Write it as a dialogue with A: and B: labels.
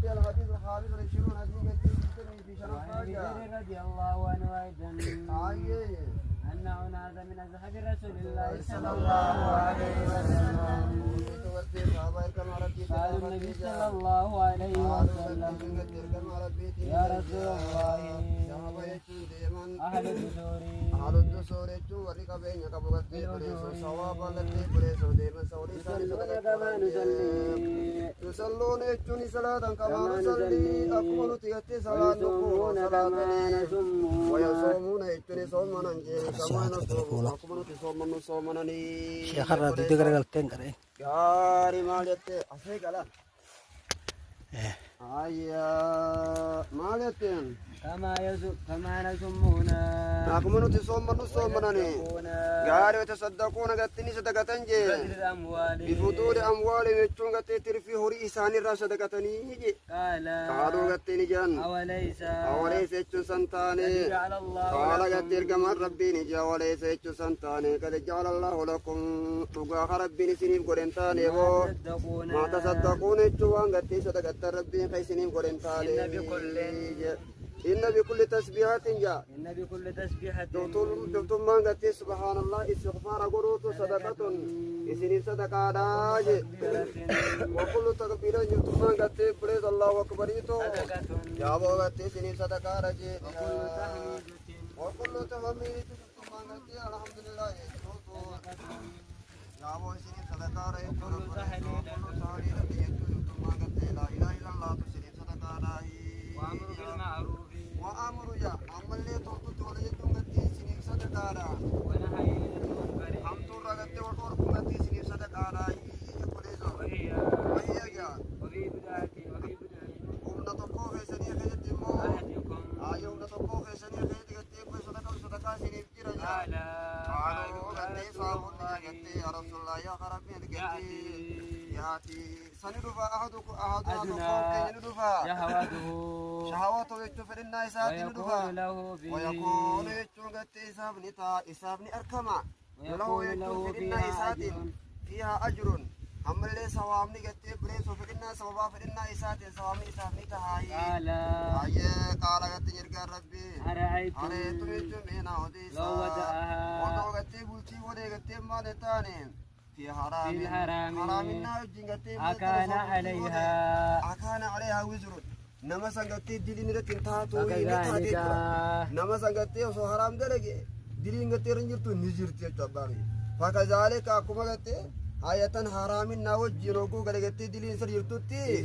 A: الحديث الخامس والعشرون حديث في شرف
B: رضي الله عنه أيضا أن أناسا من أصحاب رسول الله صلى الله عليه وسلم قالوا النبي صلى الله عليه وسلم يا رسول الله أهل الدثور
A: يصلون يجوني صلاة كما نصلي أكمل تيتي صلاة نقوم ويصومون يجوني صومنا كما نصوم أكمل صومنا
C: شيخ الراديو تقرأ التنقر
A: ياري مالتي أسيك لا أيا مالتي
B: كما نسمونا
A: أكمل صومنا غاري وتصدقون قتني صدقتنجي بفضول أموال يجون قتي ترفي هوري إساني را صدقتني قالوا قتني جان أوليس يجون سنتاني قال قتي القمر ربي نجا أوليس يجون سنتاني قد جعل الله لكم تقاخ ربي نسنين قرنتاني ما تصدقون يجوان قتي صدقت ربي خي سنين قرنتاني إن بكل تسبيحات جاء دكتور ما قلت سبحان الله استغفار قروت صدقة إسني صدقة داج وكل تكبير دكتور ما قلت بريد الله أكبر يتو يا أبو قلت إسني صدقة رج وكل تحميد دكتور ما قلت الحمد لله يا أبو إسني صدقة رج وكل تحليل دكتور ما قلت لا إله إلا الله تسني صدقة رج وأمر يا أملي توقف ولا يتوقف سنين صدقارا
B: ونهي المنكر
A: أم تورغت وتوركم سنين صدقارا وهي يا
B: وفي بدعة
A: ومن تقوه سنين خيط مو
B: أحدكم
A: يوم تقوه سنين خيط قتيب صدقة سنين جرجا قالوا قتي صابون قتي يا رسول الله يا خرابين قتي ياتي سندفا أحدكم شهواته يجتفر الناس ويكون يجتفر إسابني أركما له يجتفر الناس فيها أجر أما اللي سوامني قتي بريس وفر الناس وبا فر الناس سوامني إسابني تهاي قال قتي يرقى ربي أرأيتم يجمعنا وديسا
B: لو ودعها
A: ودعو قتي بلتي ودي قتي ما نتاني في حرام أكان عليها وزر نما سنغتي دلين رتين تاتو نما سنغتي وسو حرام درجة دلين غتي رنجرتو نجرتي تباري فكذلك أكما غتي آية حرام ناوج جنوكو غتي دلين سريرتو تي